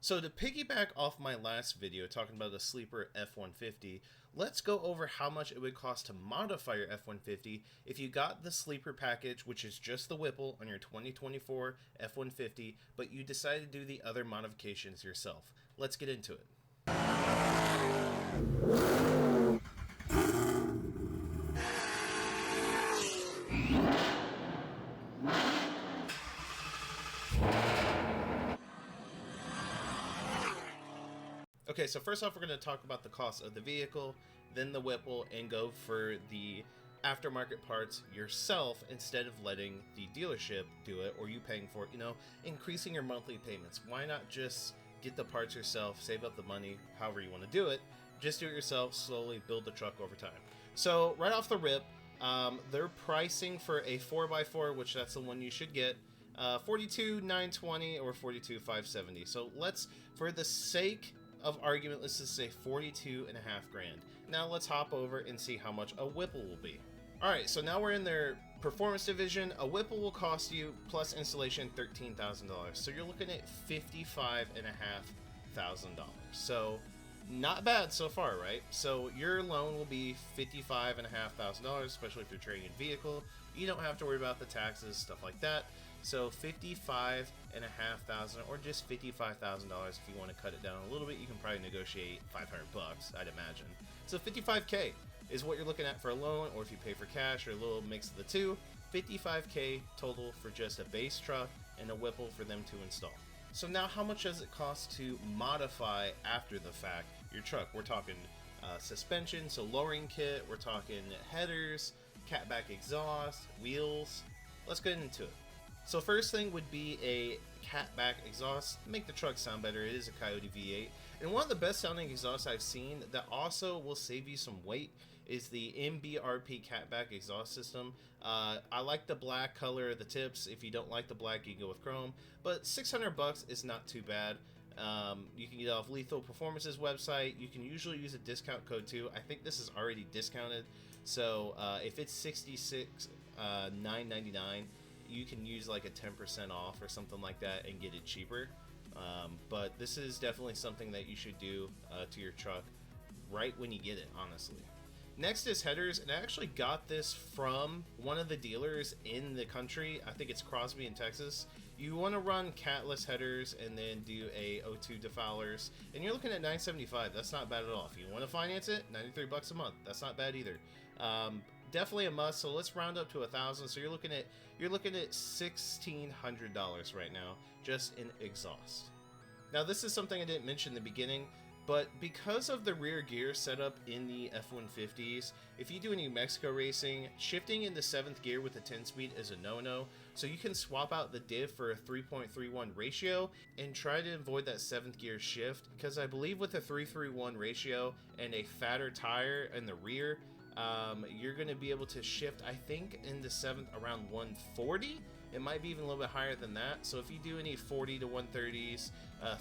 So to piggyback off my last video talking about the sleeper F150, let's go over how much it would cost to modify your F150 if you got the sleeper package, which is just the Whipple on your 2024 F150, but you decide to do the other modifications yourself. Let's get into it. Okay, so first off, we're going to talk about the cost of the vehicle, then the Whipple, and go for the aftermarket parts yourself instead of letting the dealership do it or you paying for it, increasing your monthly payments. Why not just get the parts yourself, save up the money, however you want to do it, just do it yourself, slowly build the truck over time. So right off the rip, they're pricing for a 4x4, which that's the one you should get, 42,920 or 42,570. So let's, for the sake of argument, let's just say 42.5 grand. Now let's hop over and see how much a Whipple will be. Alright, so now we're in their performance division. A Whipple will cost you, plus installation, $13,000. So you're looking at $55,500. So not bad so far, right? So your loan will be $55,500, especially if you're trading in vehicle. You don't have to worry about the taxes, stuff like that. So $55,500 or just $55,000 if you want to cut it down a little bit. You can probably negotiate $500, I'd imagine. So $55K is what you're looking at for a loan, or if you pay for cash or a little mix of the two, $55K total for just a base truck and a Whipple for them to install. So now how much does it cost to modify after the fact your truck? We're talking suspension, so lowering kit, we're talking headers, catback exhaust, wheels. Let's get into it. So first thing would be a catback exhaust. Make the truck sound better. It is a Coyote V8. And one of the best sounding exhausts I've seen that also will save you some weight is the MBRP catback exhaust system. I like the black color of the tips. If you don't like the black, you can go with chrome. But $600 is not too bad. You can get it off Lethal Performance's website. You can usually use a discount code too. I think this is already discounted. So if it's $66,999, you can use like a 10% off or something like that and get it cheaper. But this is definitely something that you should do to your truck right when you get it, honestly. Next is headers, and I actually got this from one of the dealers in the country. I think it's Crosby in Texas. You want to run catless headers and then do a O2 defowlers, and you're looking at $975. That's not bad at all. If you want to finance it, $93 a month. That's not bad either. Definitely a must. So let's round up to $1,000. So you're looking at $1,600 right now just in exhaust. Now this is something I didn't mention in the beginning, but because of the rear gear setup in the F150s, if you do any Mexico racing, shifting into 7th gear with a 10-speed is a no-no. So you can swap out the diff for a 3.31 ratio and try to avoid that 7th gear shift, because I believe with a 3:1 ratio and a fatter tire in the rear, you're going to be able to shift, I think, in the 7th around 140. It might be even a little bit higher than that. So if you do any 40 to 130s,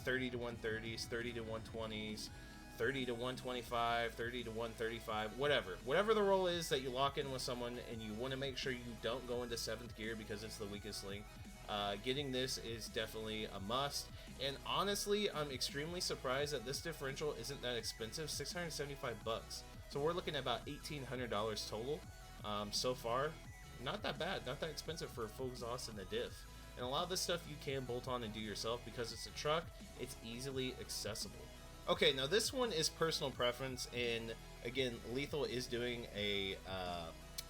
30 to 130s, 30 to 120s, 30 to 125, 30 to 135, whatever the roll is that you lock in with someone and you want to make sure you don't go into 7th gear because it's the weakest link, getting this is definitely a must. And honestly, I'm extremely surprised that this differential isn't that expensive. $675. So we're looking at about $1,800 total so far. Not that bad, not that expensive for a full exhaust and a diff. And a lot of this stuff you can bolt on and do yourself because it's a truck. It's easily accessible. Okay, now this one is personal preference, and again, Lethal is doing a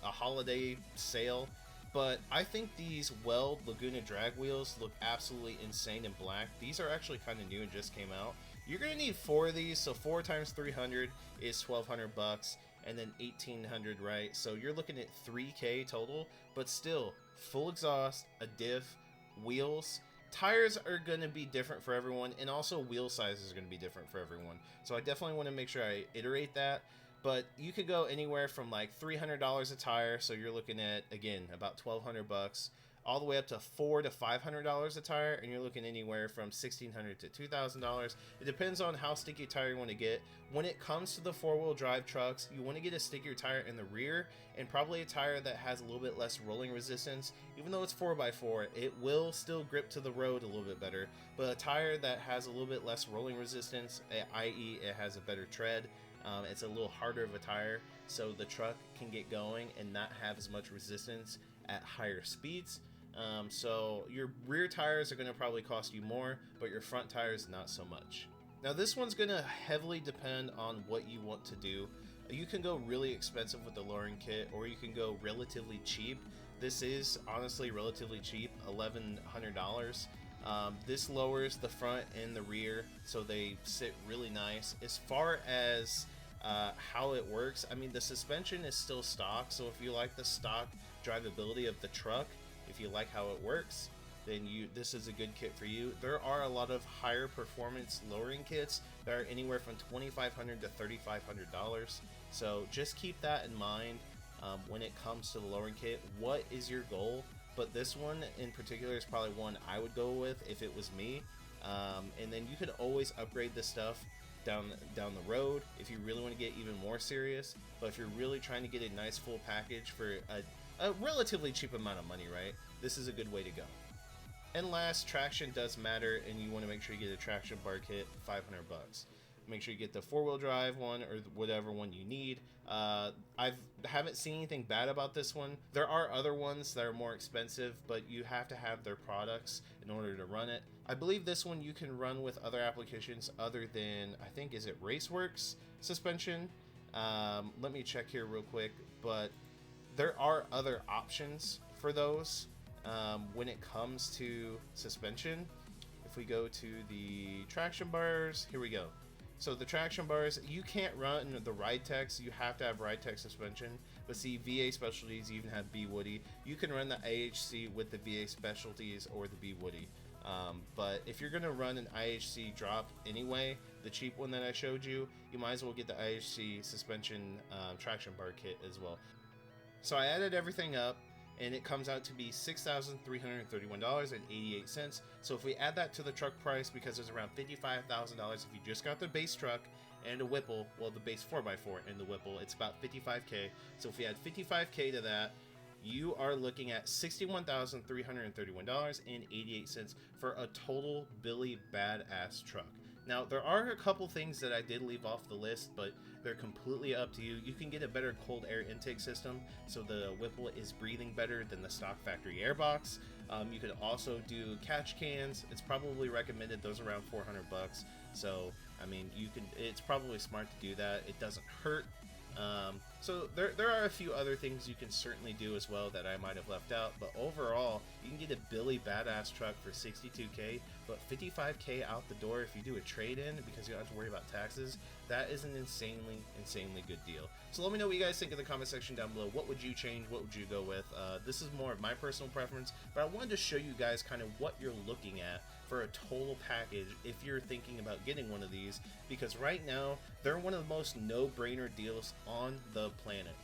holiday sale. But I think these Weld Laguna drag wheels look absolutely insane in black. These are actually kind of new and just came out. You're going to need 4 of these, so 4 times 300 is $1,200, and then 1,800, right? So you're looking at $3K total, but still, full exhaust, a diff, wheels. Tires are going to be different for everyone, and also wheel sizes are going to be different for everyone. So I definitely want to make sure I iterate that. But you could go anywhere from like $300 a tire, so you're looking at, again, about $1,200, all the way up to $400 to $500 a tire, and you're looking anywhere from $1,600 to $2,000. It depends on how sticky tire you want to get. When it comes to the four-wheel drive trucks, you want to get a stickier tire in the rear, and probably a tire that has a little bit less rolling resistance. Even though it's 4x4, it will still grip to the road a little bit better, but a tire that has a little bit less rolling resistance, i.e. it has a better tread, it's a little harder of a tire, so the truck can get going and not have as much resistance at higher speeds. So your rear tires are going to probably cost you more, but your front tires not so much. Now this one's going to heavily depend on what you want to do. You can go really expensive with the lowering kit, or you can go relatively cheap. This is honestly relatively cheap, $1,100. This lowers the front and the rear, so they sit really nice. As far as how it works, I mean, the suspension is still stock, so if you like the stock drivability of the truck, if you like how it works, then this is a good kit for you. There are a lot of higher performance lowering kits that are anywhere from $2,500 to $3,500, so just keep that in mind when it comes to the lowering kit. What is your goal? But this one in particular is probably one I would go with if it was me. And then you could always upgrade this stuff down the road if you really want to get even more serious. But if you're really trying to get a nice full package for a relatively cheap amount of money, right, this is a good way to go. And last, traction does matter, and you want to make sure you get a traction bar kit, $500. Make sure you get the four-wheel drive one or whatever one you need. I haven't seen anything bad about this one. There are other ones that are more expensive, but you have to have their products in order to run it. I believe this one you can run with other applications other than, I think, is it Raceworks suspension? Let me check here real quick, but there are other options for those when it comes to suspension. If we go to the traction bars, here we go. So the traction bars, you can't run the Ride Techs, you have to have Ride Tech suspension. But see, VA Specialties, you even have B Woody. You can run the IHC with the VA Specialties or the B Woody. But if you're gonna run an IHC drop anyway, the cheap one that I showed you, you might as well get the IHC suspension traction bar kit as well. So I added everything up, and it comes out to be $6,331.88. So if we add that to the truck price, because it's around $55,000 if you just got the base truck and a Whipple, well, the base 4x4 and the Whipple, it's about $55K. So if we add $55K to that, you are looking at $61,331.88 for a total Billy badass truck. Now, there are a couple things that I did leave off the list, but they're completely up to you. You can get a better cold air intake system, so the Whipple is breathing better than the stock factory airbox. You could also do catch cans. It's probably recommended. Those are around $400. So, I mean, it's probably smart to do that. It doesn't hurt. So there are a few other things you can certainly do as well that I might have left out, but overall you can get a Billy badass truck for $62K, but $55K out the door if you do a trade-in, because you don't have to worry about taxes. That is an insanely good deal. So let me know what you guys think in the comment section down below. What would you change? What would you go with? This is more of my personal preference, but I wanted to show you guys kind of what you're looking at for a total package if you're thinking about getting one of these, because right now they're one of the most no-brainer deals on the planet.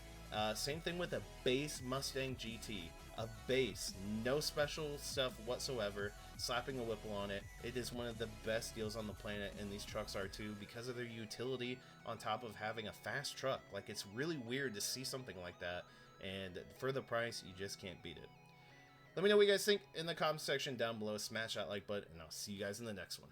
Same thing with a base Mustang GT, a base, no special stuff whatsoever, slapping a Whipple on it. It is one of the best deals on the planet, and these trucks are too, because of their utility on top of having a fast truck. Like, it's really weird to see something like that, and for the price, you just can't beat it. Let me know what you guys think in the comment section down below. Smash that like button, and I'll see you guys in the next one.